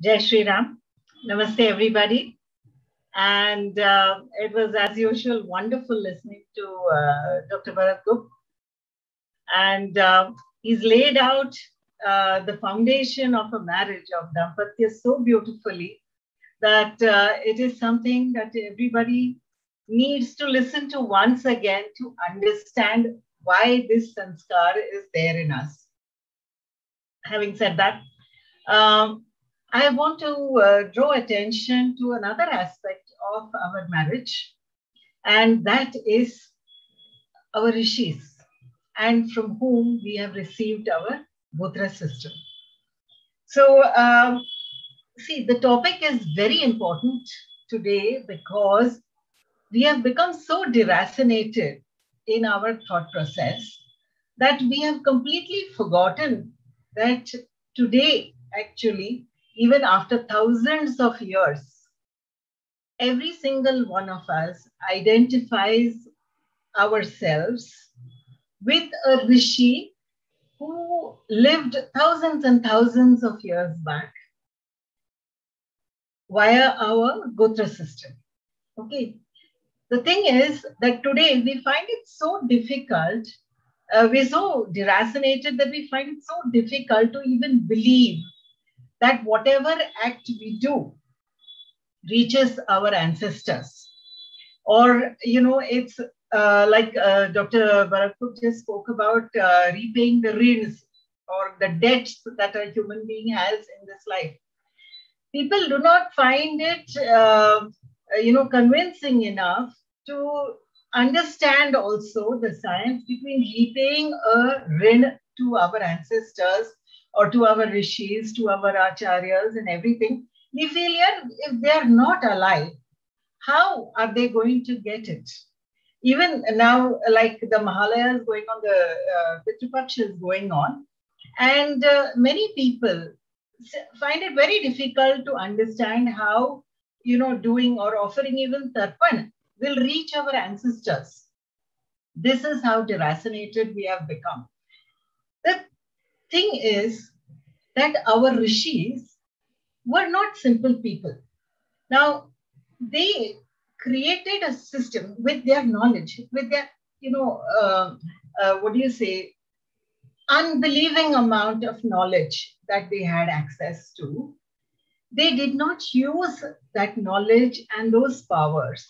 Jai Shri Ram. Namaste, everybody. And it was, as usual, wonderful listening to Dr. Bharat Gupta. And he's laid out the foundation of a marriage of Dampatya so beautifully that it is something that everybody needs to listen to once again to understand why this sanskar is there in us. Having said that, I want to draw attention to another aspect of our marriage, and that is our rishis, and from whom we have received our Budra system. So, see, the topic is very important today because we have become so deracinated in our thought process that we have completely forgotten that today, actually, even after thousands of years, every single one of us identifies ourselves with a rishi who lived thousands and thousands of years back via our Gotra system. Okay. The thing is that today we find it so difficult, we're so deracinated that we find it so difficult to even believe that whatever act we do reaches our ancestors. Or, it's like Dr. Bharat just spoke about repaying the rins or the debts that a human being has in this life. People do not find it, convincing enough to understand also the science between repaying a rin to our ancestors or to our rishis, to our acharyas and everything. We feel, yeah, if they are not alive, how are they going to get it? Even now, like the Mahalaya is going on, the Pitru Paksha is going on, and many people find it very difficult to understand how, doing or offering even tarpan will reach our ancestors. This is how deracinated we have become. The thing is that our rishis were not simple people. Now, they created a system with their knowledge, with their, unbelieving amount of knowledge that they had access to. They did not use that knowledge and those powers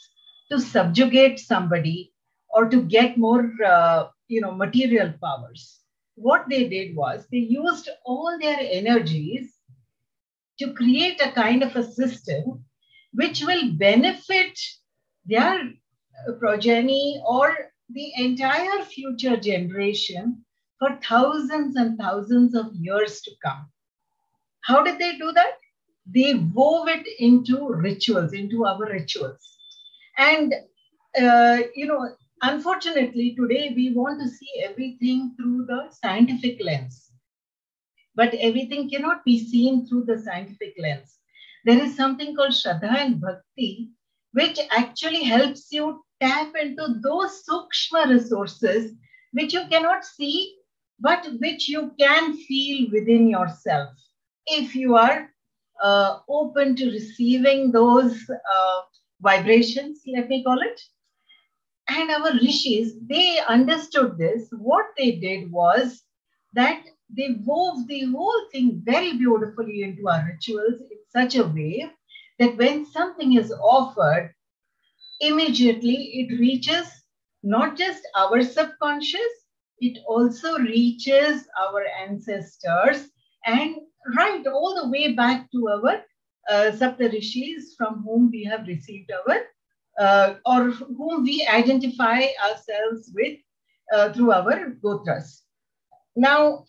to subjugate somebody or to get more, material powers. What they did was they used all their energies to create a kind of a system which will benefit their progeny or the entire future generation for thousands and thousands of years to come. How did they do that? They wove it into rituals, into our rituals. And, unfortunately, today we want to see everything through the scientific lens. But everything cannot be seen through the scientific lens. There is something called Shraddha and Bhakti, which actually helps you tap into those sukshma resources which you cannot see, but which you can feel within yourself. If you are open to receiving those vibrations, let me call it. And our rishis, they understood this. What they did was that they wove the whole thing very beautifully into our rituals in such a way that when something is offered, immediately it reaches not just our subconscious, it also reaches our ancestors and right all the way back to our Sapta Rishis from whom we have received our, or whom we identify ourselves with through our Gotras. Now,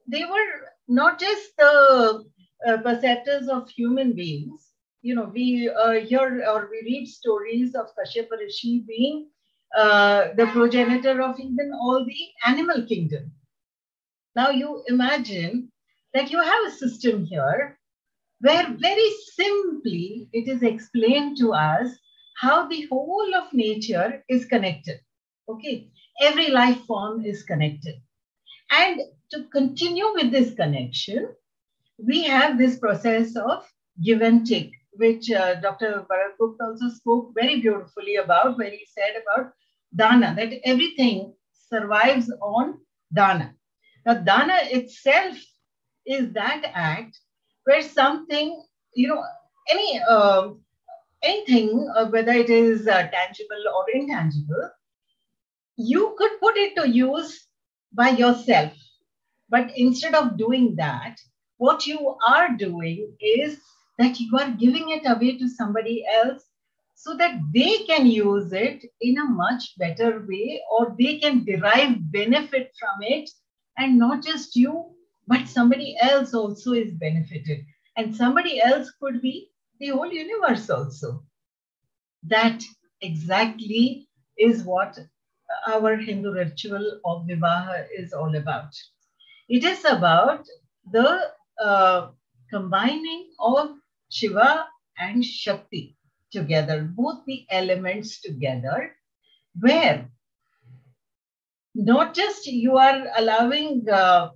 they were not just the perceptors of human beings. We hear or we read stories of Kashyapa Rishi being the progenitor of even all the animal kingdom. Now you imagine that you have a system here where very simply it is explained to us how the whole of nature is connected. Okay, every life form is connected. And to continue with this connection, we have this process of give and take, which Dr. Bharat Gupta also spoke very beautifully about, where he said about dana, that everything survives on dana. Now, dana itself is that act where something, any anything, whether it is tangible or intangible, you could put it to use by yourself. But instead of doing that, what you are doing is that you are giving it away to somebody else so that they can use it in a much better way, or they can derive benefit from it. And not just you, but somebody else also is benefited. And somebody else could be the whole universe also. That exactly is what our Hindu ritual of Vivaha is all about. It is about the combining of Shiva and Shakti together, both the elements together, where not just you are allowing the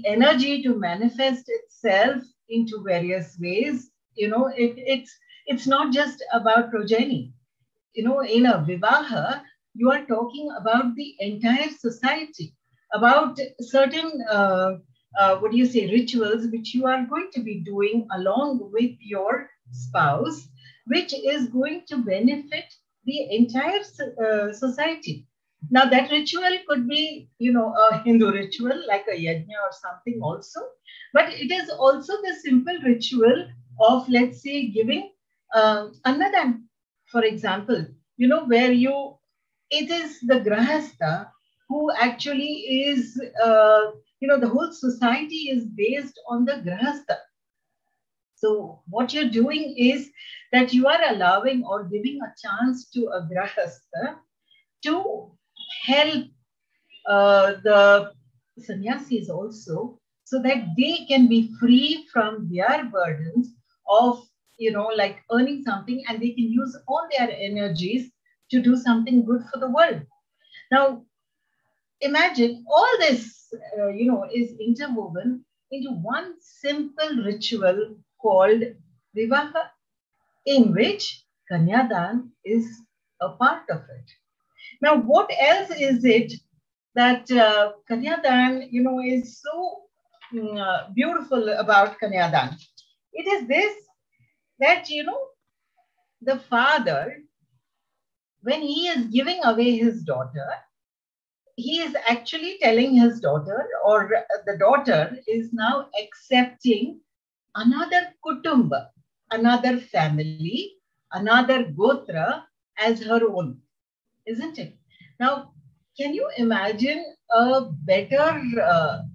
energy to manifest itself into various ways. It's not just about progeny. In a Vivaha, you are talking about the entire society, about certain, rituals which you are going to be doing along with your spouse, which is going to benefit the entire society. Now, that ritual could be, a Hindu ritual like a yajna or something also, but it is also the simple ritual of, let's say, giving annadan, for example, where it is the grahastha who actually is, the whole society is based on the grahastha. So what you're doing is that you are allowing or giving a chance to a grahastha to help the sannyasis also, so that they can be free from their burdens of, like earning something, and they can use all their energies to do something good for the world. Now, imagine all this, is interwoven into one simple ritual called Vivaha, in which Kanyadan is a part of it. Now, what else is it that Kanyadan, is so beautiful about Kanyadan? It is this, that, the father, when he is giving away his daughter, he is actually telling his daughter, or the daughter is now accepting another kutumba, another family, another gotra as her own, isn't it? Now, can you imagine a better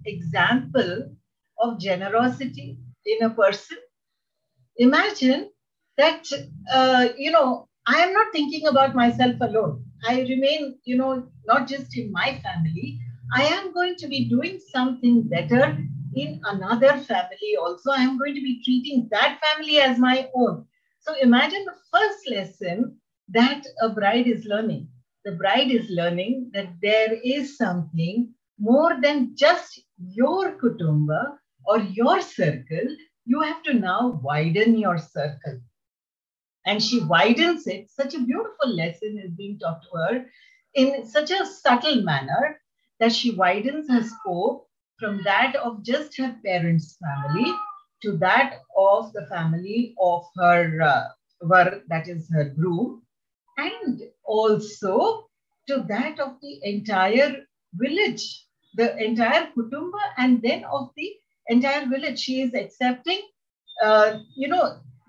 example of generosity in a person? Imagine that, I am not thinking about myself alone. I remain, not just in my family. I am going to be doing something better in another family also. I am going to be treating that family as my own. So imagine the first lesson that a bride is learning. The bride is learning that there is something more than just your kutumba or your circle. You have to now widen your circle. And she widens it. Such a beautiful lesson is being taught to her in such a subtle manner, that she widens her scope from that of just her parents' family to that of the family of her var, that is her groom, and also to that of the entire village, the entire kutumba, and then of the entire village. She is accepting,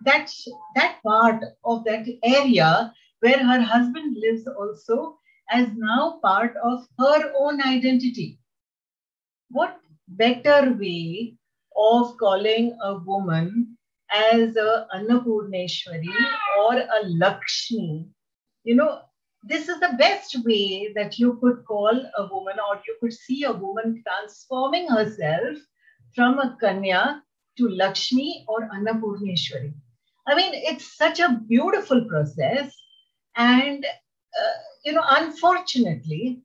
that part of that area where her husband lives also, as now part of her own identity. What better way of calling a woman as a Annapurneshwari or a Lakshmi? This is the best way that you could call a woman, or you could see a woman transforming herself from a Kanya to Lakshmi or Annapurneshwari. I mean, it's such a beautiful process. And, unfortunately,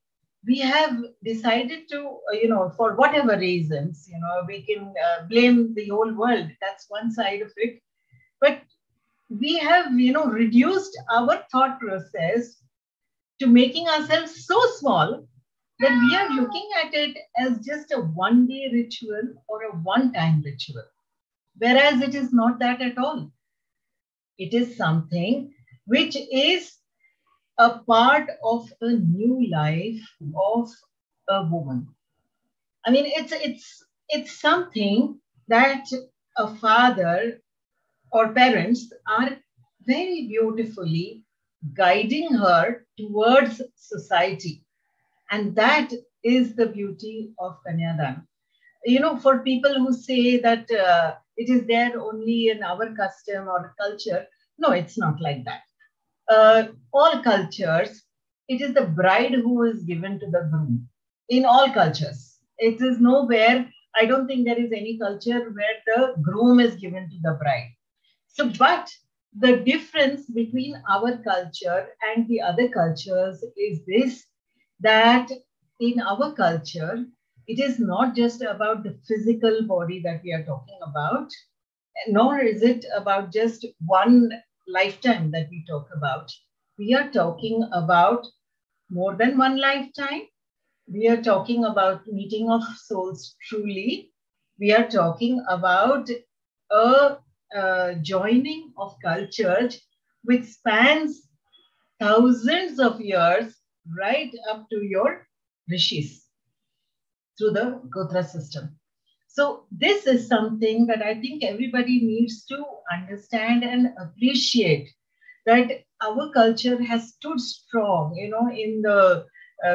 we have decided to, for whatever reasons, we can blame the whole world. That's one side of it. But we have, reduced our thought process to making ourselves so small that we are looking at it as just a one-day ritual or a one-time ritual. Whereas it is not that at all. It is something which is a part of a new life of a woman. I mean, it's something that a father or parents are very beautifully guiding her towards society. And that is the beauty of Kanyadan. For people who say that it is there only in our custom or culture, no, it's not like that. All cultures, it is the bride who is given to the groom. In all cultures, it is nowhere. I don't think there is any culture where the groom is given to the bride. So, but the difference between our culture and the other cultures is this, that in our culture, it is not just about the physical body that we are talking about, nor is it about just one lifetime that we talk about. We are talking about more than one lifetime. We are talking about meeting of souls truly. We are talking about a joining of cultures which spans thousands of years right up to your rishis through the Gotra system. So this is something that I think everybody needs to understand and appreciate, that our culture has stood strong, in the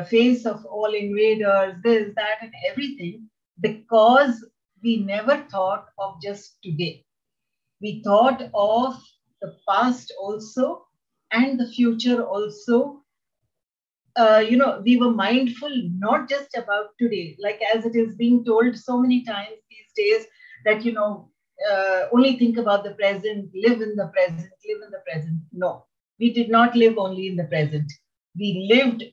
face of all invaders, this, that, and everything, because we never thought of just today. We thought of the past also and the future also. We were mindful not just about today, like as it is being told so many times these days, that, only think about the present, live in the present, live in the present. No, we did not live only in the present. We lived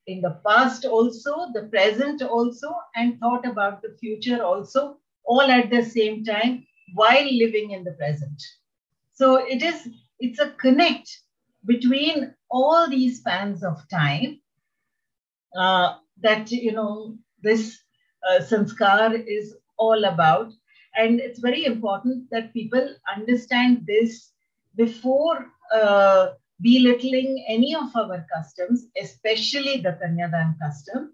in the past also, the present also, and thought about the future also, all at the same time while living in the present. So it's a connect between all these spans of time, that this sanskar is all about. And it's very important that people understand this before belittling any of our customs, especially the Kanyadan custom,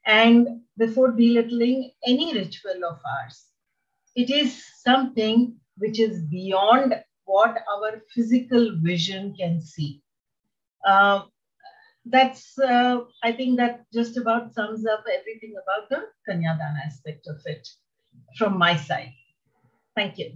and before belittling any ritual of ours. It is something which is beyond what our physical vision can see. I think that just about sums up everything about the Kanyadan aspect of it from my side. Thank you.